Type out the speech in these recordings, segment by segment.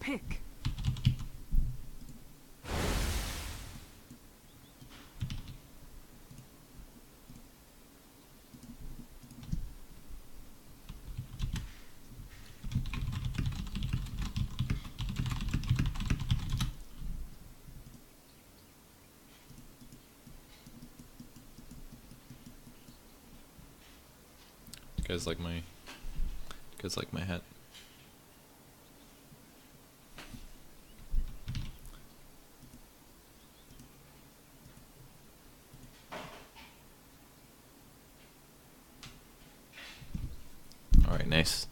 pick. You guys like my hat? Alright, nice.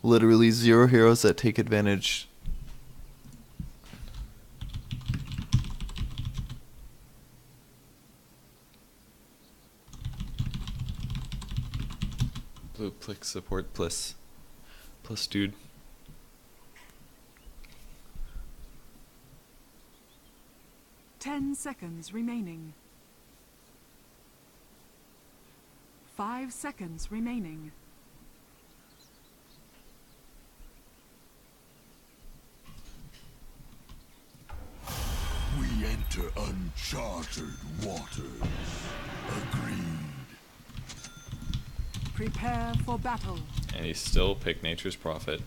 Literally 0 heroes that take advantage. Blue click support plus dude. 10 seconds remaining. 5 seconds remaining. We enter uncharted waters. Agreed. Prepare for battle. And he still picked Nature's Prophet.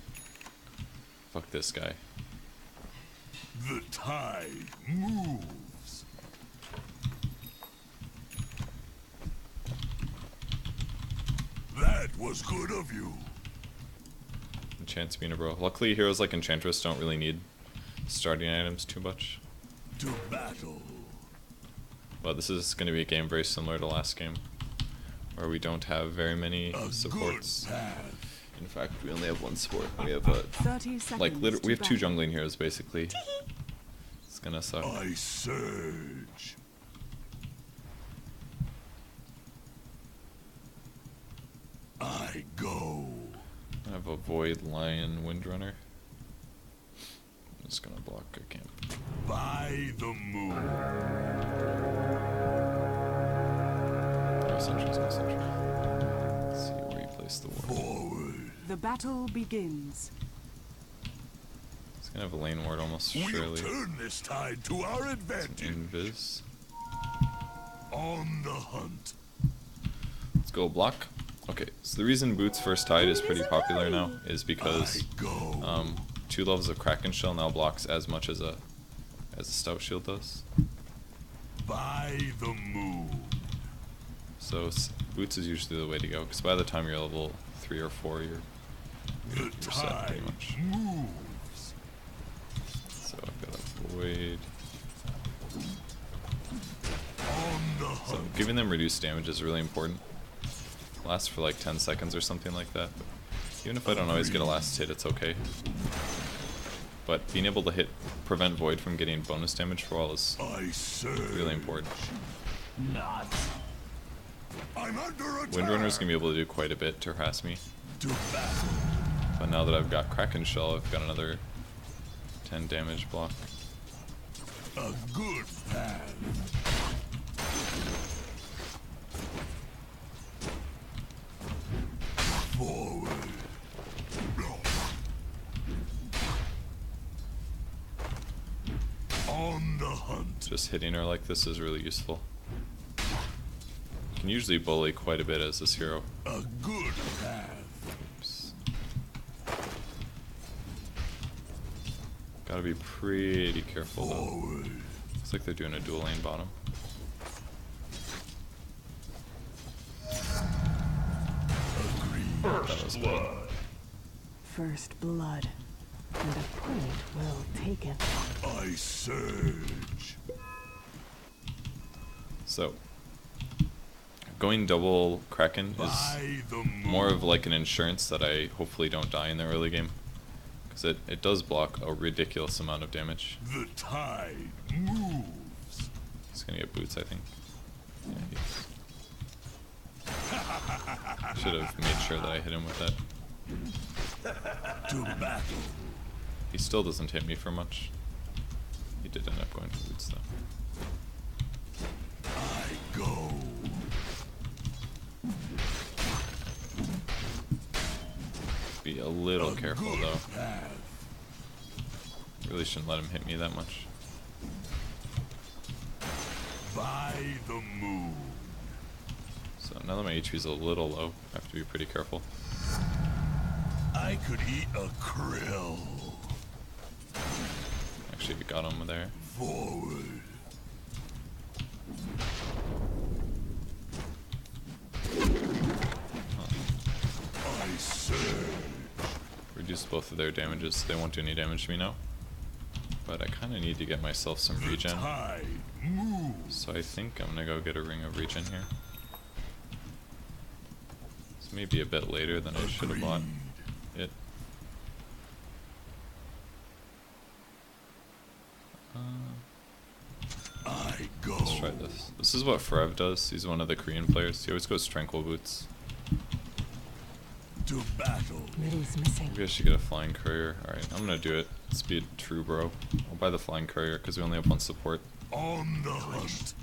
Fuck this guy. The tide moves. That was good of you. Enchants Mina, bro. Luckily, heroes like Enchantress don't really need starting items too much. To battle. But this is going to be a game very similar to last game, where we don't have very many supports. In fact, we only have one support. We have 30 seconds we have 2 jungling heroes basically. It's gonna suck. I surge. I go. I have a Void, Lion, Windrunner. I'm just gonna block a camp. By the moon. No sentries, no sentries. Let's see where you place the ward. Forward. The battle begins. It's gonna have a lane ward almost We'll surely. turn this tide to our Some advantage. invis. On the hunt. Let's go block. Okay, so the reason Boots first tide is pretty popular now is because I go. 2 levels of Kraken Shell now blocks as much as a Stout Shield does. By the moon. So Boots is usually the way to go, because by the time you're level 3 or 4, you're The set pretty tide much. moves. So I've got a Void. On the So hunt. giving them reduced damage is really important. Lasts for like 10 seconds or something like that. But even if I don't always get a last hit, it's okay. But being able to prevent Void from getting bonus damage for a while is I surge. really important. Not. I'm under attack. Windrunner's gonna be able to do quite a bit to harass me. To battle. But now that I've got Kraken Shell, I've got another 10 damage block. A good path. Forward. On the hunt. Just hitting her like this is really useful. You can usually bully quite a bit as this hero. A good path. Oops. Gotta be pretty careful though. Forward. Looks like they're doing a dual lane bottom. Agreed. That was bad. First blood. And a point well taken. I surge. So, going double Kraken is By the moon. more of like an insurance that I hopefully don't die in the early game. Because it does block a ridiculous amount of damage. The tide moves. He's gonna get boots, I think. Yeah, should have made sure that I hit him with that. To battle. He still doesn't hit me for much. He did end up going for boots though. I go. Be a little careful good though. Path. Really shouldn't let him hit me that much. By the moon. So now that my HP is a little low, I have to be pretty careful. I could eat a krill. Actually, we got him there. Forward. I surge. Reduce both of their damages, so they won't do any damage to me now. But I kind of need to get myself some The regen. tide moves. So I think I'm gonna go get a ring of regen here. This may be a bit later than I should have bought it. I go. Let's try this. This is what Frev does. He's one of the Korean players. He always goes tranquil boots. To battle. Middle's missing. Maybe I should get a flying courier. Alright, I'm gonna do it. Let's be a true bro. I'll buy the flying courier because we only have one support. On the hunt.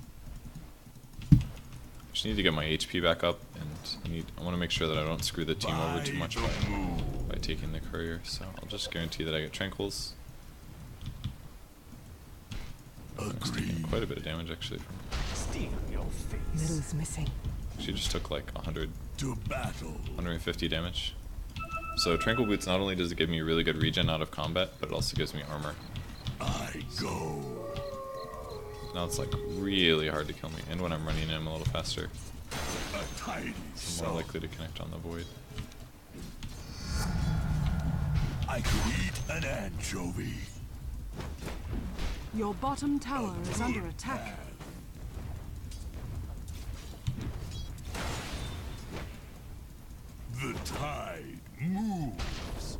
I just need to get my HP back up, and I want to make sure that I don't screw the team over too much by taking the courier. So I'll just guarantee that I get tranquils. It's taking Agreed. quite a bit of damage actually. Middle's missing. She just took like 100, To battle. 150 damage. So tranquil boots, not only does it give me really good regen out of combat, but it also gives me armor. I go. Now it's like really hard to kill me, and when I'm running in, I'm a little faster. A tiny I'm soul. more likely to connect on the void. I could eat an anchovy. Your bottom tower is under attack. The tide moves.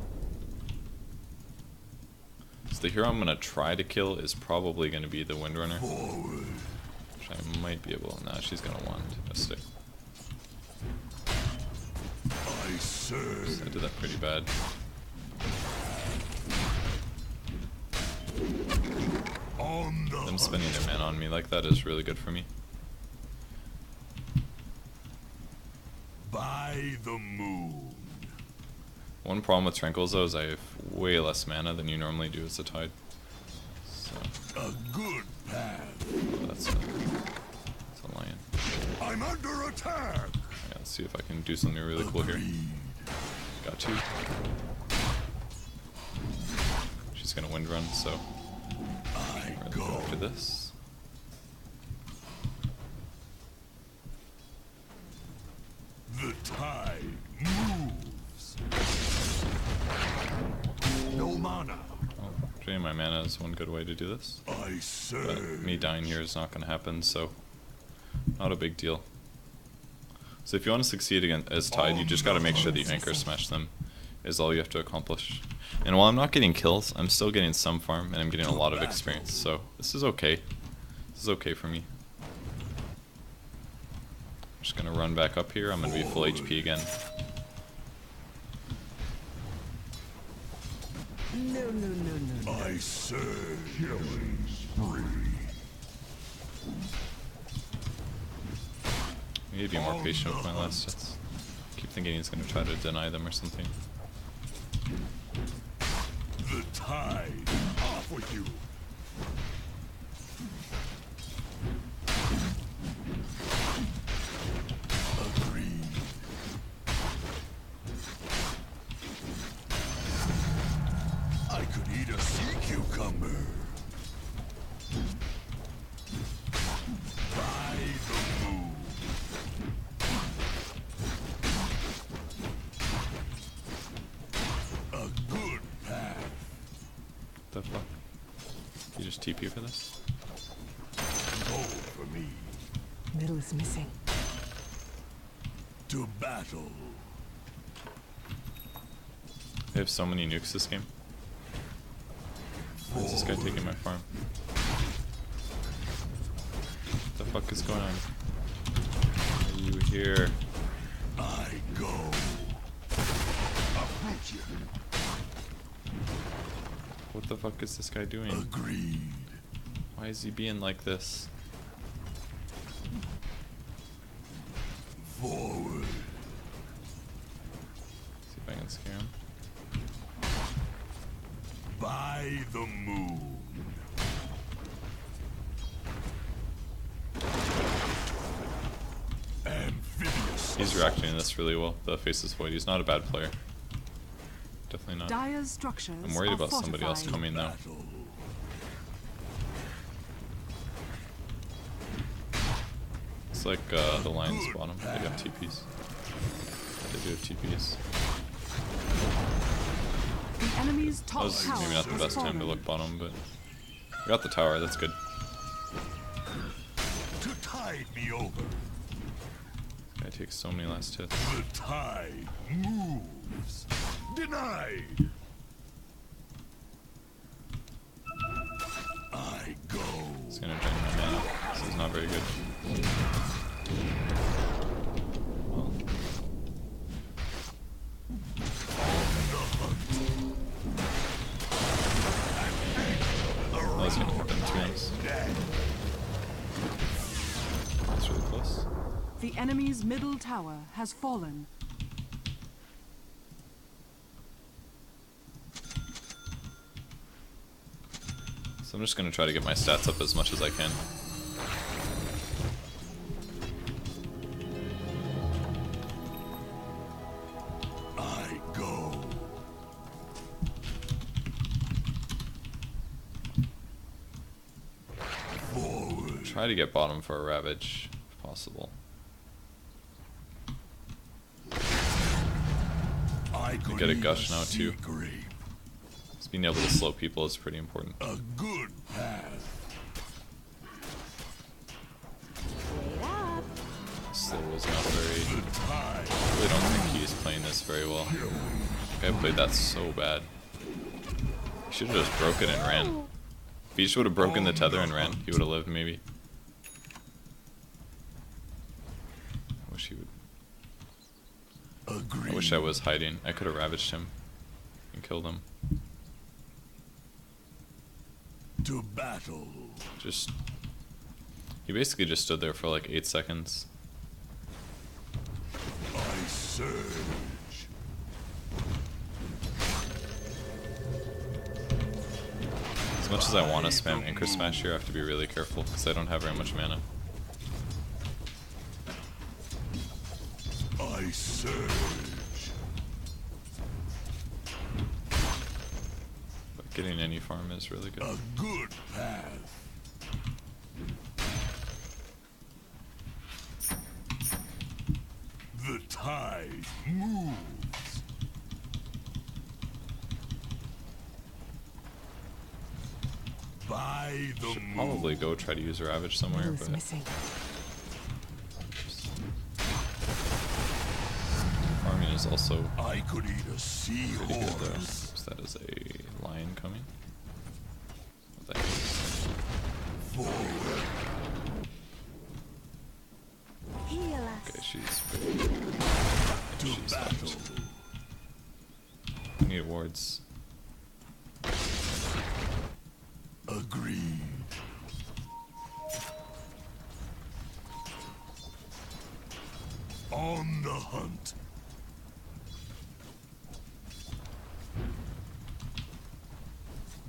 So the hero I'm gonna try to kill is probably gonna be the Windrunner, Forward. which I might be able. Nah, she's gonna want a stick. I surge. I did that pretty bad. On the Them hunt. spending their mana on me like that is really good for me. By the moon. One problem with Tranquils though is I have way less mana than you normally do as a Tide. So, A good path. oh, that's a lion. I'm under attack. Yeah, let's see if I can do something really cool here. Agreed. Got two. She's gonna wind run, so I we're gonna go go. after this. The tide moves. No mana. Oh, draining my mana is one good way to do this. I But surge. me dying here is not gonna happen, so not a big deal. So if you want to succeed against as Tide, you just gotta make sure that you anchor smash them, is all you have to accomplish. And while I'm not getting kills, I'm still getting some farm, and I'm getting a lot of experience, so this is okay. This is okay for me. I'm just gonna run back up here, I'm gonna be full HP again. No, no, no, no, no. I surge. Killing spree. I need to be more patient with my last hits. I keep thinking he's gonna try to deny them or something. The tide. Off with you. Agreed. I could eat a sea cucumber. By the moon. A good path. What the fuck? You just TP for this? Go for me. Middle's missing. To battle. They have so many nukes this game. Why is this guy taking my farm? What the fuck is going on? Are you here? I go. Approach you. What the fuck is this guy doing? Agreed. Why is he being like this? Forward. See if I can scare him. By the moon. Amphibious. He's reacting to this really well, the Faceless Void. He's not a bad player. Definitely not. Dire's structures I'm worried are about somebody else fortified. coming though. Battle. It's like the Lions bottom. They got TPs. They do have TPs. The enemy's That top was tower maybe not the has best time to fallen. look bottom, but we got the tower. That's good. To tide me over. Guy takes so many last hits. The tide moves. Denied. I go. He's gonna drain my mana. This is not very good. Well, that was gonna happen twice. That's really close. The enemy's middle tower has fallen. So I'm just gonna try to get my stats up as much as I can. I go. Forward. Try to get bottom for a Ravage, if possible. I could get a eat gush now, sea too. grape. Just being able to slow people is pretty important. A good path. Slow was not very... The tide. I really don't think he's playing this very well. Guy played that so bad. He should have just broke it and ran. If he just would have broken the tether and ran, he would have lived maybe. I wish he would. Agreed. I wish I was hiding. I could have ravaged him and killed him. To battle. Just... He basically just stood there for like 8 seconds. I surge. As much as I want to spam Anchor Smash here, I have to be really careful because I don't have very much mana. I surge. But getting any farm is really good. A good path. The tide moves. By the Should moon. probably go try to use Ravage somewhere, Middle is but missing. farming is also I could eat a pretty good though. seahorse. So that is a lion coming. What the heck is Forward. Heal that? us. Okay, she's pretty. To She's battle. fucked. I need wards. Agreed. On the hunt.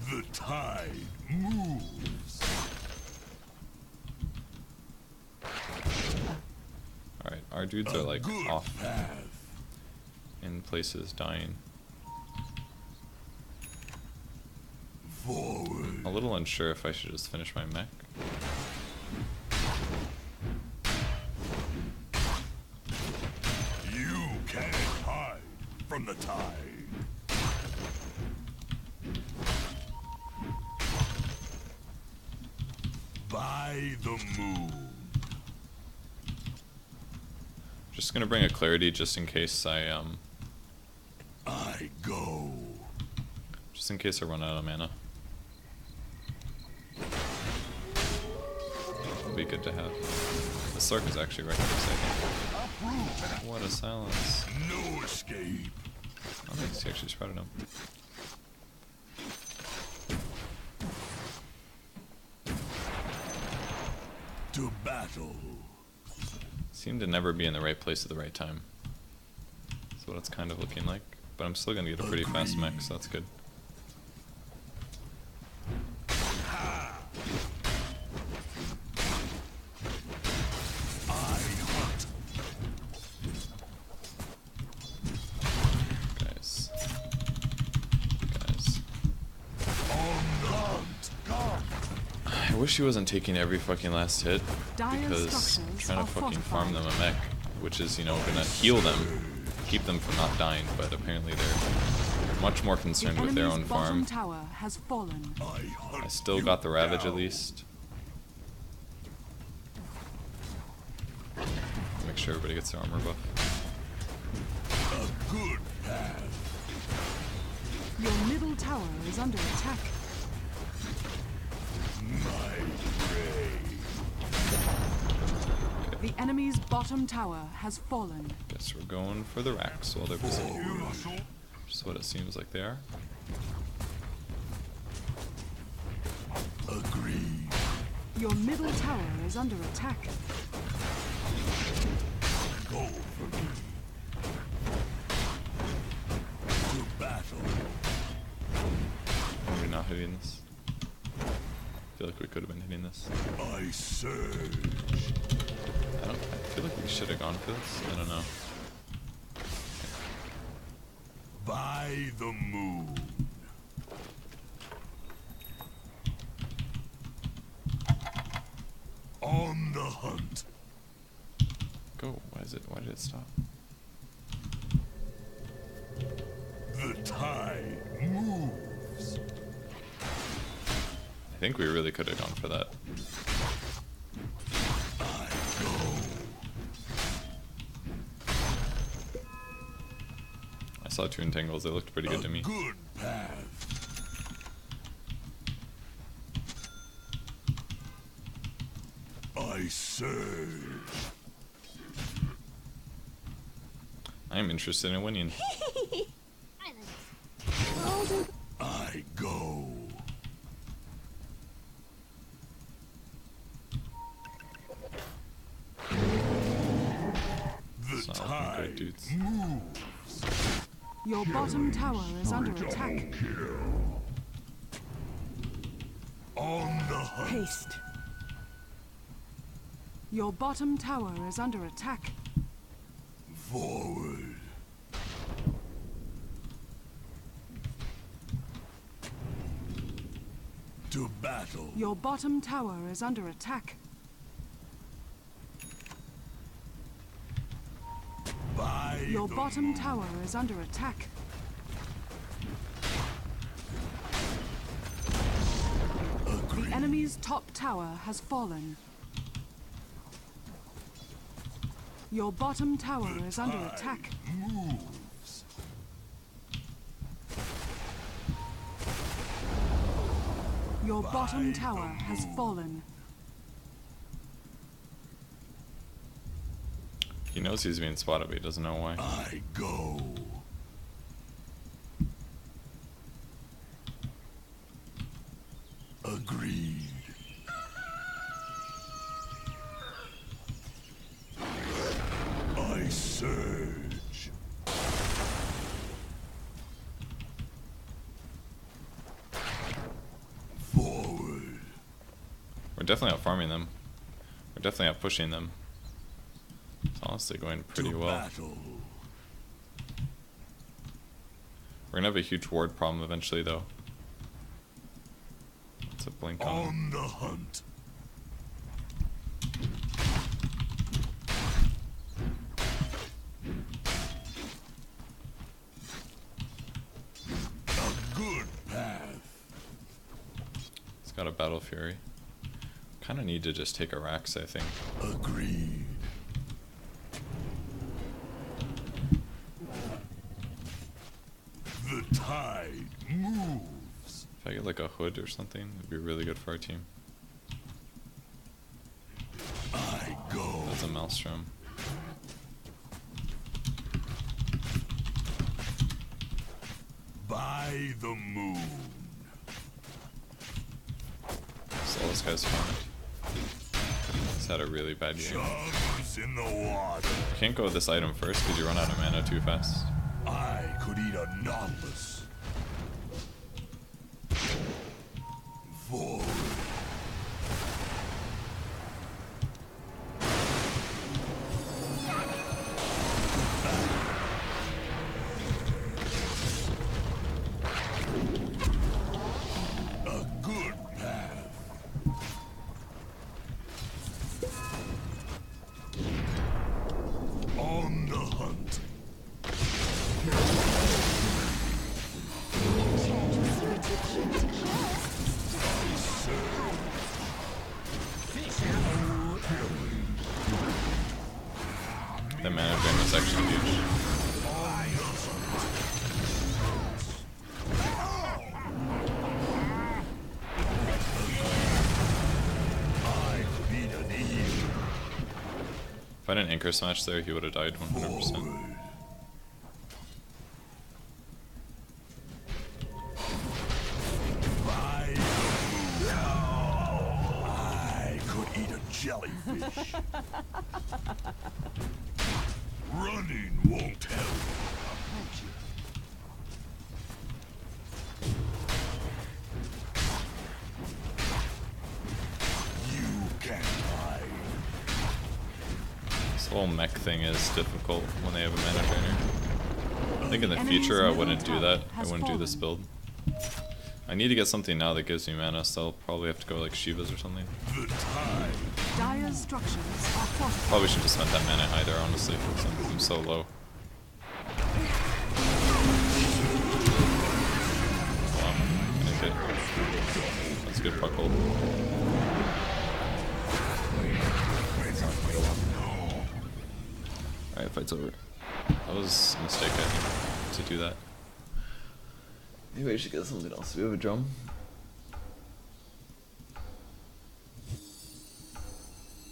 The tide moves. Alright, our dudes A are like good off path. in places dying. Forward. A little unsure if I should just finish my mech. You can't hide from the tide. By the moon. Just gonna bring a clarity just in case I Go. just in case I run out of mana. It'll be good to have. The Sark is actually right here second. What a silence. No escape. Oh, nice, he actually sprouted him. To battle. Seem to never be in the right place at the right time. That's what it's kind of looking like. But I'm still gonna get a pretty fast mech, so that's good. wish he wasn't taking every fucking last hit, Dire because I'm structures trying to are fucking farm them fortified. a mech, which is, you know, gonna heal them, keep them from not dying, but apparently they're much more The concerned with their enemy's own bottom farm. tower has fallen. I still got the Ravage at least. Make sure everybody gets their armor buff. A good path. Your middle tower is under attack. My prey. The enemy's bottom tower has fallen. Guess we're going for the racks while they're busy. Just what it seems like they are. Agreed. Your middle tower is under attack. Go for me. To battle. Are we not hitting this? I feel like we could have been hitting this. I surge. I feel like we should have gone for this. I don't know. By the moon. On the hunt. Go. Why did it stop? The tide moves. I think we really could have gone for that. I go. I saw two entangles, they looked pretty good to me. Good path. I surge. I am interested in winning. I go. The It's not looking tide good, dudes. moves. Your bottom tower is under attack. On the hunt. Haste. Your bottom tower is under attack. Forward. To battle. Your bottom tower is under attack. By Your the bottom moon. tower is under attack. The enemy's top tower has fallen. Your bottom tower is under attack. Moves. Your bottom By tower the has moon. fallen. He knows he's being spotted, but he doesn't know why. I go. Agreed. I surge. Forward. We're definitely out farming them. We're definitely out pushing them. It's honestly going pretty To well. battle. We're gonna have a huge ward problem eventually, though. It's a blink on. On the hunt. A good path. He's got a Battle Fury. Kind of need to just take a Rax, I think. Agreed. The tide moves. If I get like a Hood or something, it'd be really good for our team. I go. That's a Maelstrom. By the moon. So this guy's farmed. He's had a really bad game. Chums in the water. Can't go with this item first because you run out of mana too fast. I could eat a nautilus. Forward. A good path. If I didn't anchor smash there, he would have died 100%. I could eat a jellyfish. Running won't help. You can't hide. This whole mech thing is difficult when they have a mana drainer. I think in the future I wouldn't do that. I wouldn't do this build. I need to get something now that gives me mana, so I'll probably have to go like Shivas or something. Dire's structures are fortified. Probably should have spent that mana high there, honestly, because I'm so low. Wow, gonna hit. That's a good puck hold. Alright, fight's over. That was a mistake, I think, to do that. Maybe I should get something else. Do we have a drum?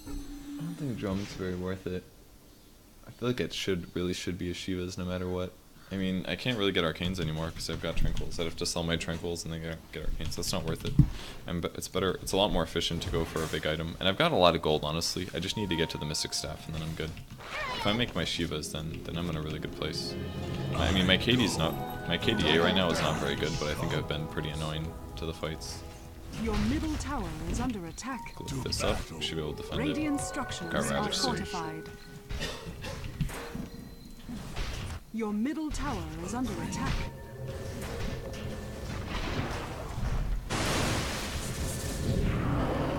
I don't think a drum's very worth it. I feel like it really should be a Shiva's no matter what. I mean, I can't really get arcanes anymore because I've got tranquils. I'd have to sell my tranquils and then get arcanes. That's not worth it. It's better. It's a lot more efficient to go for a big item. And I've got a lot of gold, honestly. I just need to get to the Mystic Staff and then I'm good. If I make my Shivas, then I'm in a really good place. I mean, my KDA right now is not very good, but I think I've been pretty annoying to the fights. Your middle tower is under attack. Lift this up. We should be able to defend it. Radiant structures Got are Ravage soon. fortified. Your middle tower is under attack.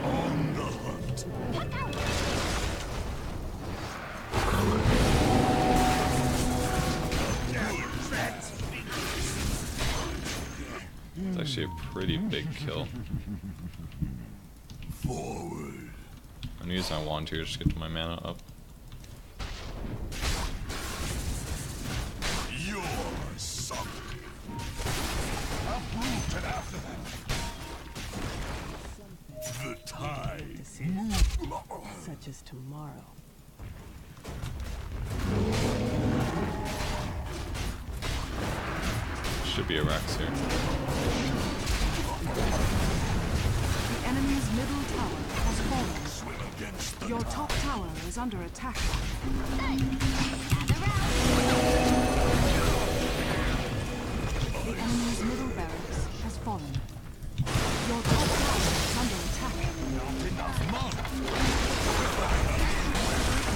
On the hunt. It's actually a pretty big kill. Forward. I'm gonna use my wand here just to get my mana up. You're sunk. Uprooted after that. The tide moves. Such as tomorrow. Should be a Rex here. The enemy's middle tower has fallen. Swim against the Your top tower is under attack. The enemy's middle barracks has fallen. Your top tower is under attack. not enough mana.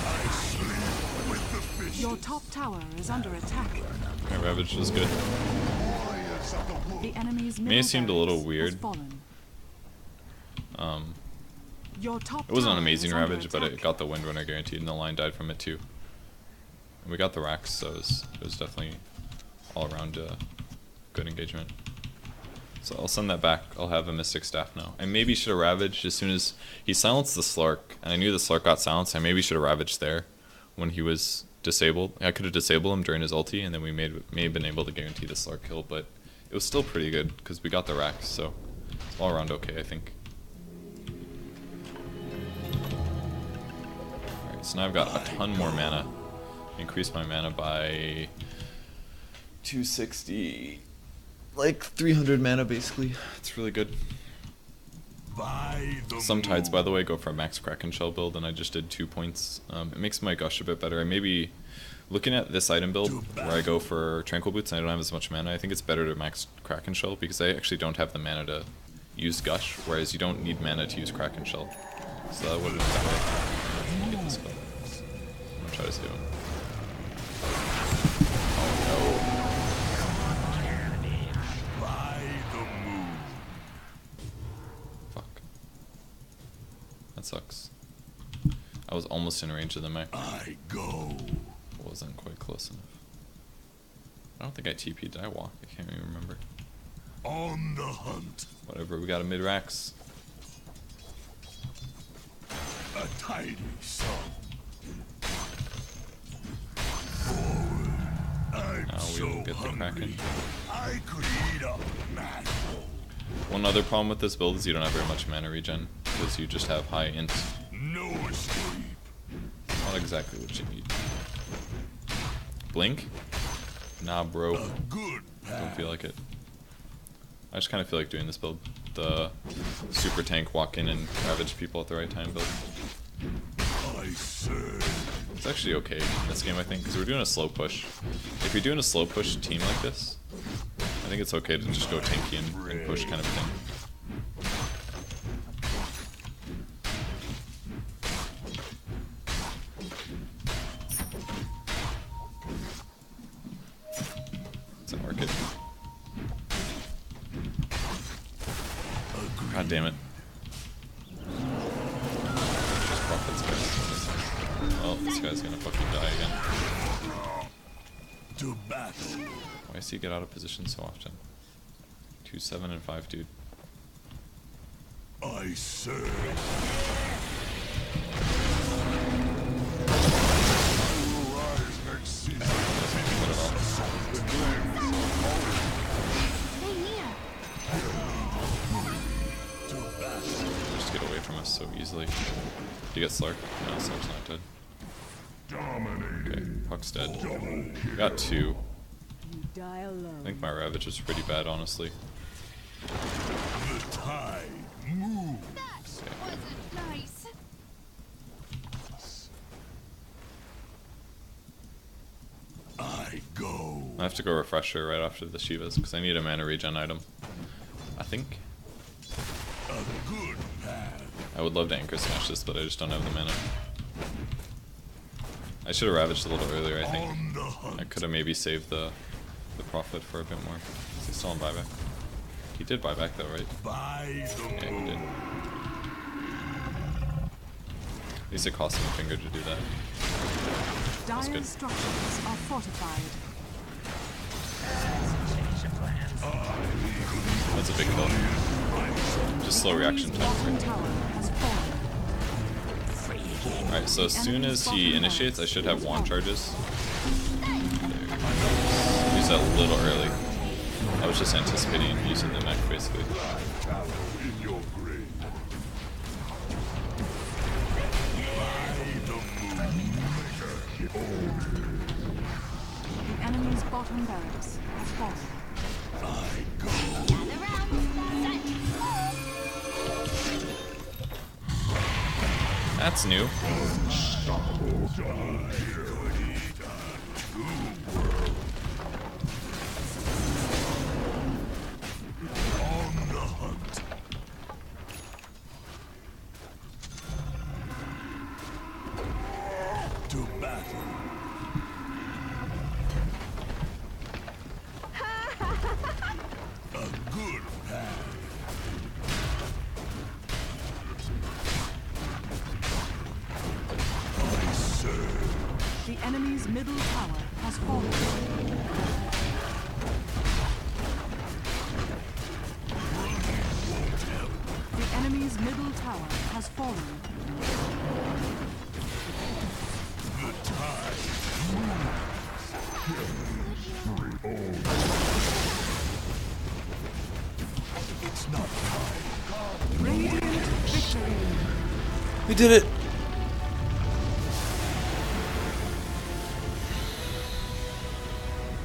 I sleep with the fish. Your top tower is under attack. My Ravage was good. Warriors of the wood. The enemy's middle May have seemed a little barracks weird. has fallen. Um, Your top it wasn't an tower amazing is under Ravage, but it attack. got the wind runner guaranteed, and the line died from it too. And we got the racks, so it was definitely all around good engagement. So I'll send that back. I'll have a Mystic Staff now. I maybe should have Ravaged as soon as he silenced the Slark, and I knew the Slark got silenced. I maybe should have Ravaged there when he was disabled. I could have disabled him during his ulti, and then we may have been able to guarantee the Slark kill, but it was still pretty good because we got the racks, so it's all around okay, I think. Alright, so now I've got a ton more mana. Increase my mana by 260, like 300 mana basically. It's really good. By the Some tides, moon. by the way, go for a max Kraken Shell build, and I just did 2 points. It makes my gush a bit better. I maybe, looking at this item build, where I go for Tranquil Boots and I don't have as much mana, I think it's better to max Kraken Shell, because I actually don't have the mana to use Gush, whereas you don't need mana to use Kraken Shell. So that would have been better. Get this build. I'm gonna try to save him. Oh By the moon. no. Fuck. That sucks. I was almost in range of the mech. I go. Wasn't quite close enough. I don't think I TP'd. Did I walk? I can't even remember. On the hunt. Whatever, we got a mid-rax. A tidy song. Forward. I'm Now we so will get the hungry. Kraken. I could eat a manful. One other problem with this build is you don't have very much mana regen, because you just have high int. No escape. Not exactly what you need. Blink? Nah, bro. Don't feel like it. I just kind of feel like doing this build. The super tank walk in and ravage people at the right time build. It's actually okay in this game, I think, because we're doing a slow push. If you're doing a slow push team like this, I think it's okay to just go tanky and push kind of thing. Does that work it? God damn it. Just profits, guys. Well, this guy's gonna fucking die again. To battle. Why does he get out of position so often? 2, 7, and 5, dude. I serve. Just get away from us so easily. Did you get Slark? No, Slark's not dead. Okay, Puck's dead. We got 2. You die alone. I think my Ravage was pretty bad, honestly. The tide moves. That wasn't nice. I go. I have to go Refresher right after the Shivas, because I need a mana regen item. I think. A good path. I would love to Anchor Smash this, but I just don't have the mana. I should have Ravaged a little earlier, I think. On the hunt. I could have maybe saved the profit for a bit more. Is he still on buyback? He did buyback though, right? By the Yeah, he moon. did. At least it cost him a finger to do that. That's Dire good. structures are fortified. That's a big kill. Just slow reaction Bottom time. tower has fallen. Alright, so as soon as he initiates, I should have wand charges. Use that a little early. I was just anticipating using the mech, basically. In your grave. The enemy's bottom barracks has fallen. That's new. On the hunt. To battle. A good path. I serve. The enemy's middle tower has fallen. The enemy's middle tower has fallen. The tide It's not time. Radiant victory. We did it!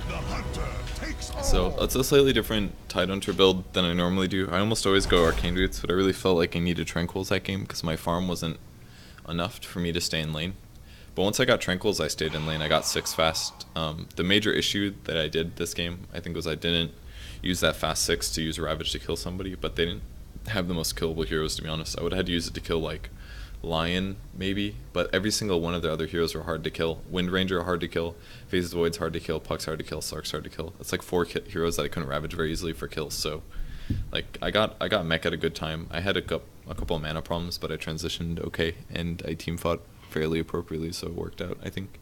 The hunter takes So that's a slightly different Tidehunter build than I normally do. I almost always go Arcane Roots, but I really felt like I needed Tranquils that game because my farm wasn't enough for me to stay in lane. But once I got Tranquils, I stayed in lane. I got 6 fast. The major issue that I did this game, I think, was I didn't use that fast 6 to use Ravage to kill somebody, but they didn't have the most killable heroes, to be honest. I would have had to use it to kill, like, Lion, maybe, but every single one of the other heroes were hard to kill. Wind Ranger hard to kill, Phases Void's hard to kill, Puck's hard to kill, Slark's hard to kill. It's like 4 heroes that I couldn't Ravage very easily for kills, so like I got mech at a good time. I had a couple of mana problems, but I transitioned okay, and I team fought fairly appropriately, so it worked out, I think.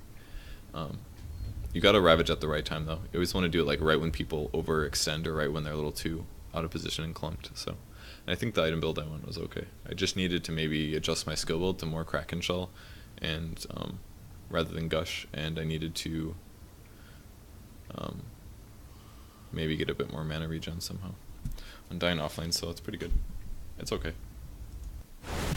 You gotta Ravage at the right time though. You always want to do it like right when people overextend or right when they're a little too out of position and clumped, so. And I think the item build I went was okay. I just needed to maybe adjust my skill build to more Kraken Shell, and rather than Gush, and I needed to maybe get a bit more mana regen somehow. I'm dying offlane, so it's pretty good. It's okay.